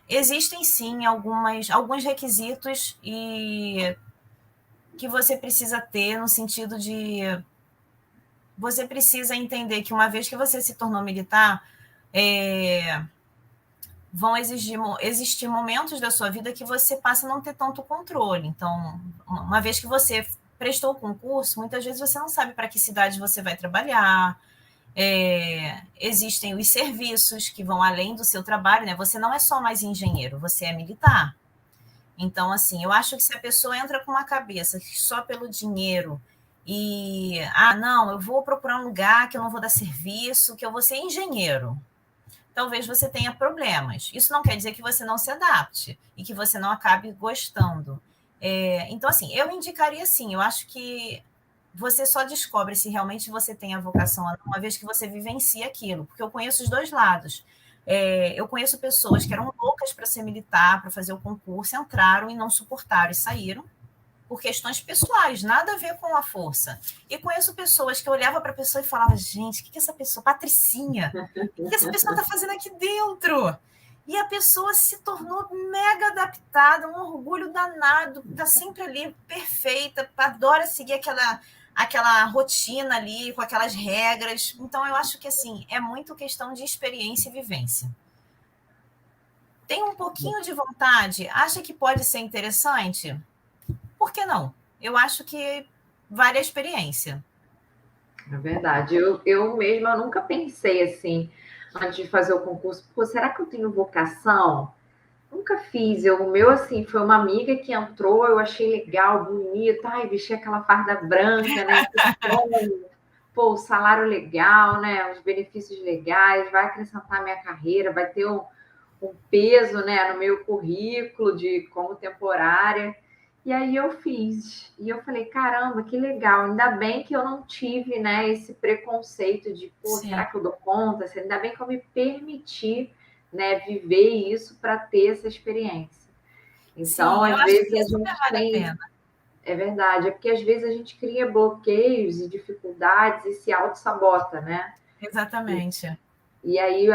existem sim alguns requisitos que você precisa ter, no sentido de você precisa entender que uma vez que você se tornou militar, vão existir momentos da sua vida que você passa a não ter tanto controle. Então, uma vez que você prestou o concurso, muitas vezes você não sabe para que cidade você vai trabalhar. Existem os serviços que vão além do seu trabalho, né? Você não é só mais engenheiro, você é militar. Então, assim, eu acho que se a pessoa entra com uma cabeça que só pelo dinheiro Não, eu vou procurar um lugar que eu não vou dar serviço, que eu vou ser engenheiro. Talvez você tenha problemas. Isso não quer dizer que você não se adapte e que você não acabe gostando. Então, assim, eu indicaria assim, eu acho que você só descobre se realmente você tem a vocação uma vez que você vivencia aquilo, porque eu conheço os dois lados. Eu conheço pessoas que eram loucas para ser militar, para fazer o concurso, entraram e não suportaram e saíram por questões pessoais, nada a ver com a força. E conheço pessoas que eu olhava para a pessoa e falava, gente, o que essa pessoa, Patricinha, o que essa pessoa está fazendo aqui dentro? E a pessoa se tornou mega adaptada, um orgulho danado, está sempre ali, perfeita, adora seguir aquela rotina ali, com aquelas regras. Então, eu acho que, assim, é muito questão de experiência e vivência. Tem um pouquinho de vontade, acha que pode ser interessante? Por que não? Eu acho que vale a experiência. É verdade. Eu mesma nunca pensei assim, antes de fazer o concurso, pô, será que eu tenho vocação? Nunca fiz. O meu, assim, foi uma amiga que entrou, eu achei legal, bonito. Ai, vestir aquela farda branca, né? Que sonho. Pô, o salário legal, né? Os benefícios legais, vai acrescentar a minha carreira, vai ter um peso, né, no meu currículo de como temporária. E aí eu fiz. E eu falei, caramba, que legal. Ainda bem que eu não tive, né, esse preconceito de, pô, será Sim. que eu dou conta? Ainda bem que eu me permiti, né, viver isso para ter essa experiência. Então, Sim, eu às acho vezes que a super gente vale a tem, pena. é verdade, é porque às vezes a gente cria bloqueios e dificuldades e se auto-sabota, né? Exatamente. E aí,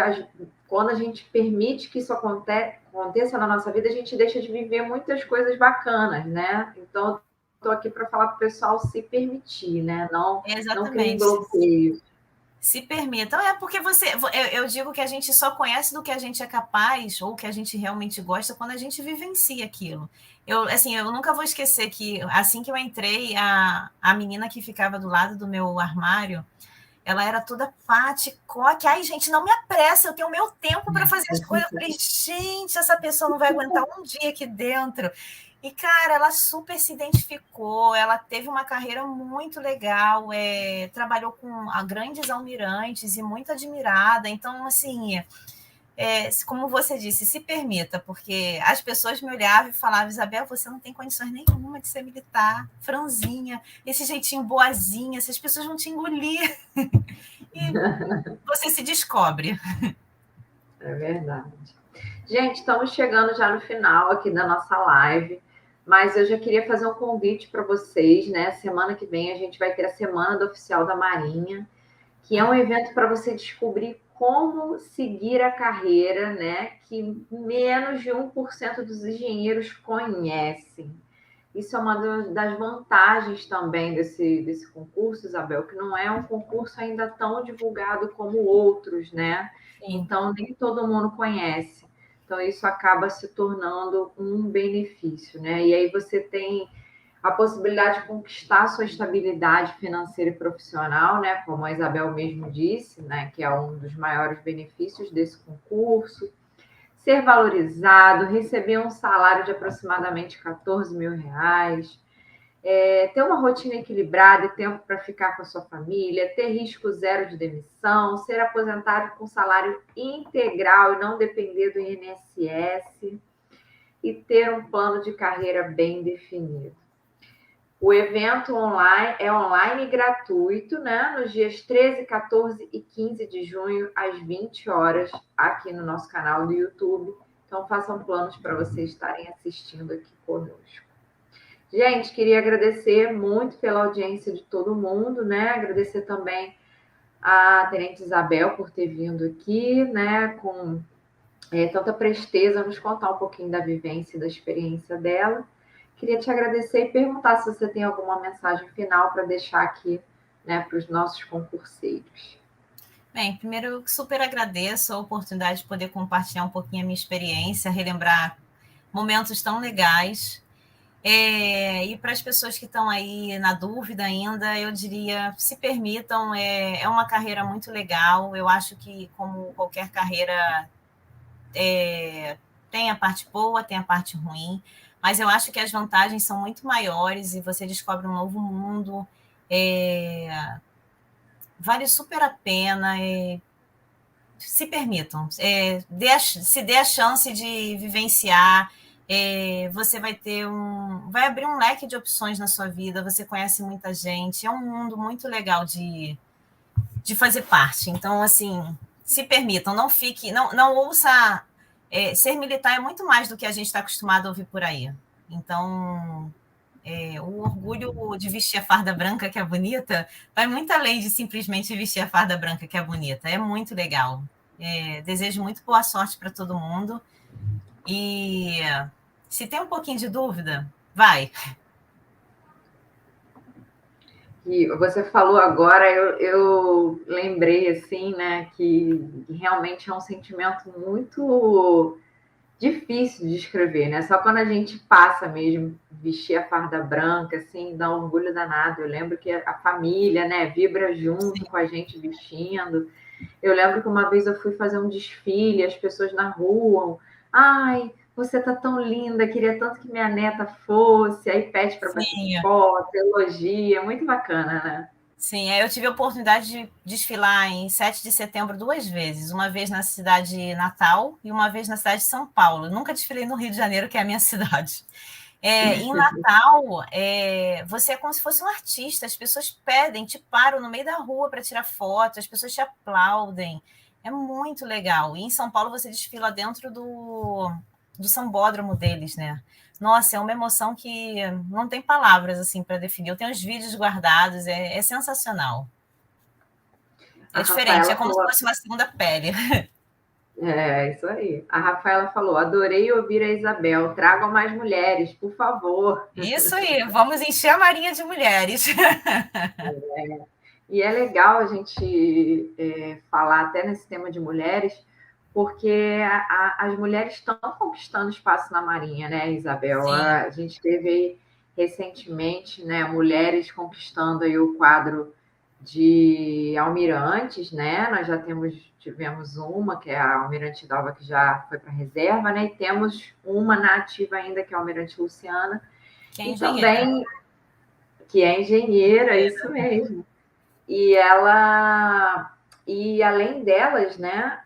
quando a gente permite que isso aconteça na nossa vida, a gente deixa de viver muitas coisas bacanas, né? Então, estou aqui para falar para o pessoal se permitir, né? Não criem Exatamente. bloqueios. Se permitam. É porque eu digo que a gente só conhece do que a gente é capaz ou que a gente realmente gosta quando a gente vivencia aquilo. Eu nunca vou esquecer que assim que eu entrei, a menina que ficava do lado do meu armário, ela era toda Paty, coque. Ai, gente, não me apressa, eu tenho o meu tempo para fazer as coisas. Eu falei, gente, essa pessoa não vai aguentar um dia aqui dentro. E, cara, ela super se identificou, ela teve uma carreira muito legal, trabalhou com grandes almirantes e muito admirada. Então, assim, como você disse, se permita, porque as pessoas me olhavam e falavam, Isabel, você não tem condições nenhuma de ser militar, franzinha, esse jeitinho boazinha, essas pessoas vão te engolir. E você se descobre. É verdade. Gente, estamos chegando já no final aqui da nossa live, mas eu já queria fazer um convite para vocês, né? Semana que vem a gente vai ter a Semana do Oficial da Marinha, que é um evento para você descobrir como seguir a carreira, né? Que menos de 1% dos engenheiros conhecem. Isso é uma das vantagens também desse concurso, Isabel, que não é um concurso ainda tão divulgado como outros, né? Sim, Então, nem todo mundo conhece. Então, isso acaba se tornando um benefício, né? E aí você tem a possibilidade de conquistar sua estabilidade financeira e profissional, né? Como a Isabel mesmo disse, né? Que é um dos maiores benefícios desse concurso, ser valorizado, receber um salário de aproximadamente 14 mil reais, ter uma rotina equilibrada e tempo para ficar com a sua família, ter risco zero de demissão, ser aposentado com salário integral e não depender do INSS e ter um plano de carreira bem definido. O evento é online e gratuito, né? Nos dias 13, 14 e 15 de junho, às 20 horas, aqui no nosso canal do YouTube. Então, façam planos para vocês estarem assistindo aqui conosco. Gente, queria agradecer muito pela audiência de todo mundo, né? Agradecer também a Tenente Isabel por ter vindo aqui, né? Com tanta presteza, nos contar um pouquinho da vivência e da experiência dela. Queria te agradecer e perguntar se você tem alguma mensagem final para deixar aqui, né, para os nossos concurseiros. bem, primeiro eu super agradeço a oportunidade de poder compartilhar um pouquinho a minha experiência, relembrar momentos tão legais. E para as pessoas que estão aí na dúvida ainda, eu diria, se permitam, é uma carreira muito legal. Eu acho que, como qualquer carreira, tem a parte boa, tem a parte ruim, mas eu acho que as vantagens são muito maiores e você descobre um novo mundo. Vale super a pena. Se permitam, se dê a chance de vivenciar. Você vai abrir um leque de opções na sua vida, você conhece muita gente, é um mundo muito legal de fazer parte. Então, assim, se permitam, não ouça. Ser militar é muito mais do que a gente está acostumado a ouvir por aí. Então, o orgulho de vestir a farda branca, que é bonita, vai muito além de simplesmente vestir a farda branca, que é bonita. É muito legal. Desejo muito boa sorte para todo mundo. E se tem um pouquinho de dúvida, vai. E você falou agora, eu lembrei assim, né, que realmente é um sentimento muito difícil de escrever, né? Só quando a gente passa mesmo, vestir a farda branca, assim, dá um orgulho danado. Eu lembro que a família, né, vibra junto com a gente vestindo. Eu lembro que uma vez eu fui fazer um desfile, as pessoas na rua, ai, você tá tão linda, queria tanto que minha neta fosse, aí pede para bater foto, elogia, muito bacana, né? Sim, eu tive a oportunidade de desfilar em 7 de setembro 2 vezes, uma vez na cidade natal e uma vez na cidade de São Paulo. Nunca desfilei no Rio de Janeiro, que é a minha cidade. Em Natal, você é como se fosse um artista, as pessoas pedem, te param no meio da rua para tirar foto, as pessoas te aplaudem, é muito legal. E em São Paulo você desfila dentro do sambódromo deles, né? Nossa, é uma emoção que não tem palavras assim para definir. Eu tenho os vídeos guardados, é sensacional. É diferente, é como se fosse uma segunda pele. É, isso aí. A Rafaela falou: adorei ouvir a Isabel. Tragam mais mulheres, por favor. Isso aí, vamos encher a marinha de mulheres. E é legal a gente falar até nesse tema de mulheres, porque as mulheres estão conquistando espaço na Marinha, né, Isabel? Sim. A gente teve aí recentemente, né, mulheres conquistando aí o quadro de almirantes, né? Nós já tivemos uma, que é a Almirante Dalva, que já foi para a reserva, né? E temos uma na ativa ainda, que é a Almirante Luciana. E também, que é engenheira, isso mesmo. E além delas, né,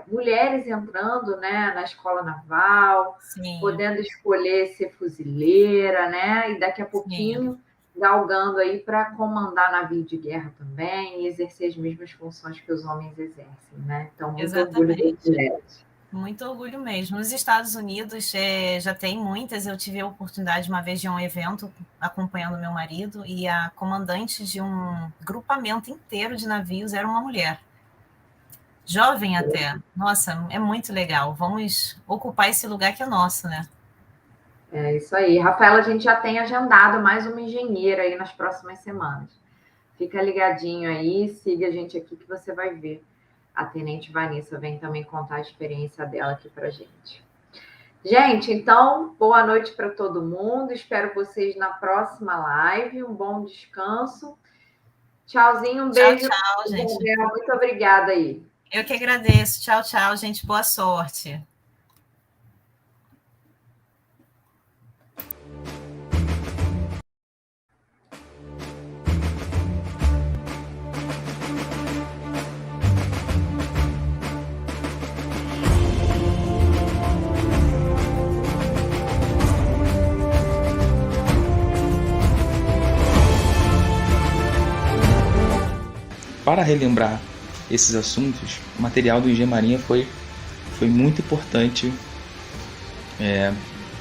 mulheres entrando, né, na escola naval, sim, podendo escolher ser fuzileira, né, e daqui a pouquinho galgando aí para comandar navio de guerra também e exercer as mesmas funções que os homens exercem, né? Então, muito orgulho das mulheres. Muito orgulho mesmo. Nos Estados Unidos já tem muitas. Eu tive a oportunidade uma vez de um evento acompanhando meu marido e a comandante de um grupamento inteiro de navios era uma mulher. Jovem até. Nossa, é muito legal. Vamos ocupar esse lugar que é nosso, né? É isso aí. Rafaela, a gente já tem agendado mais uma engenheira aí nas próximas semanas. Fica ligadinho aí, siga a gente aqui que você vai ver. A Tenente Vanessa vem também contar a experiência dela aqui para gente. Gente, então, boa noite para todo mundo. Espero vocês na próxima live. Um bom descanso. Tchauzinho, um beijo. Tchau, gente. Muito obrigada aí. Eu que agradeço. Tchau, tchau, gente. Boa sorte. Para relembrar esses assuntos, o material do Engenharia foi muito importante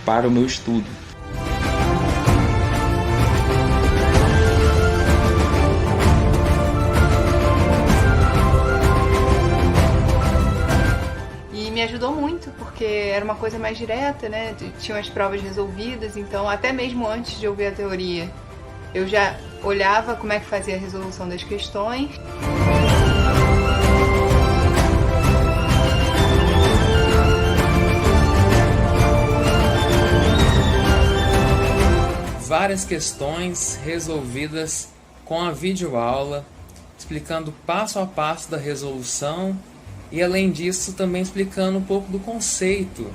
para o meu estudo. E me ajudou muito, porque era uma coisa mais direta, né? Tinham as provas resolvidas, então até mesmo antes de eu ver a teoria, eu já olhava como é que fazia a resolução das questões. Várias questões resolvidas com a videoaula, explicando passo a passo da resolução e, além disso, também explicando um pouco do conceito.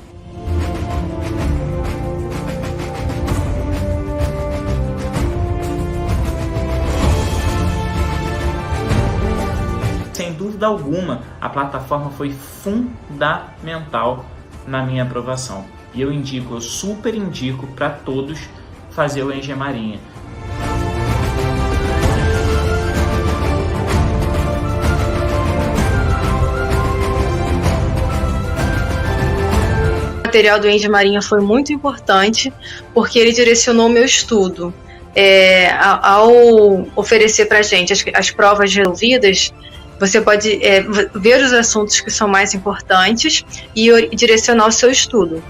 dúvida alguma, a plataforma foi fundamental na minha aprovação. E eu super indico para todos fazer o ENG Marinha. O material do ENG Marinha foi muito importante porque ele direcionou o meu estudo. Ao oferecer para a gente as provas resolvidas, você pode ver os assuntos que são mais importantes e direcionar o seu estudo.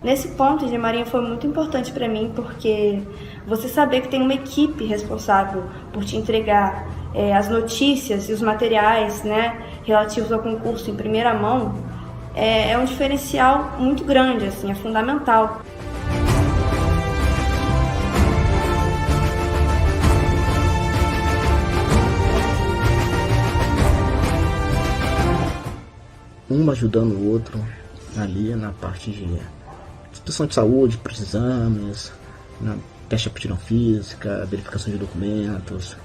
Nesse ponto, a engenharia foi muito importante para mim, porque você saber que tem uma equipe responsável por te entregar as notícias e os materiais, né, relativos ao concurso em primeira mão, é um diferencial muito grande, assim, é fundamental. Um ajudando o outro ali na parte de situação de saúde, para os exames, na teste de aptidão física, verificação de documentos.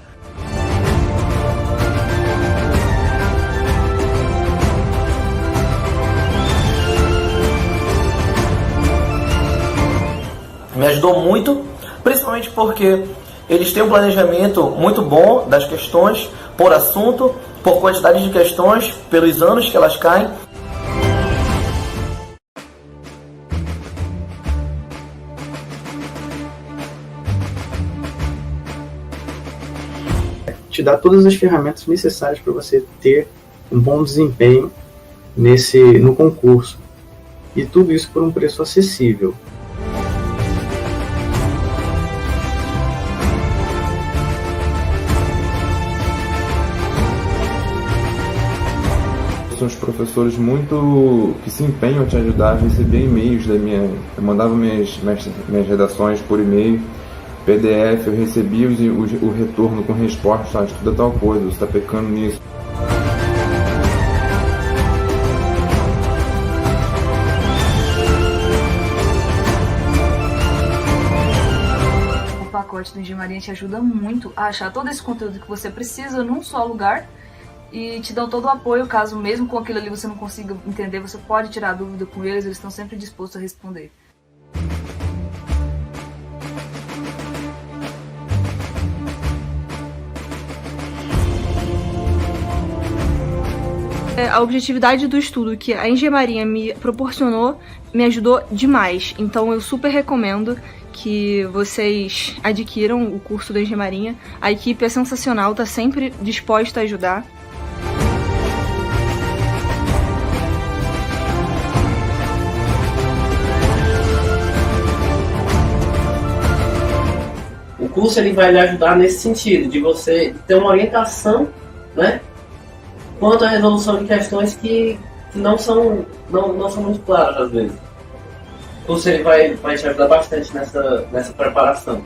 Me ajudou muito, principalmente porque eles têm um planejamento muito bom das questões, por assunto, por quantidade de questões, pelos anos que elas caem. Te dá todas as ferramentas necessárias para você ter um bom desempenho no concurso. E tudo isso por um preço acessível. São os professores que se empenham a te ajudar. Eu recebia e-mails eu mandava minhas redações por e-mail, PDF, eu recebia o retorno com resposta, estuda tal coisa, você está pecando nisso. O pacote do ENG Marinha te ajuda muito a achar todo esse conteúdo que você precisa num só lugar e te dão todo o apoio, caso mesmo com aquilo ali você não consiga entender, você pode tirar dúvida com eles estão sempre dispostos a responder. A objetividade do estudo que a ENG Marinha me proporcionou me ajudou demais, então eu super recomendo que vocês adquiram o curso da ENG Marinha. A equipe é sensacional, está sempre disposta a ajudar. O curso ele vai lhe ajudar nesse sentido, de você ter uma orientação, né, quanto à resolução de questões que não são muito claras às vezes. O curso ele vai te ajudar bastante nessa preparação.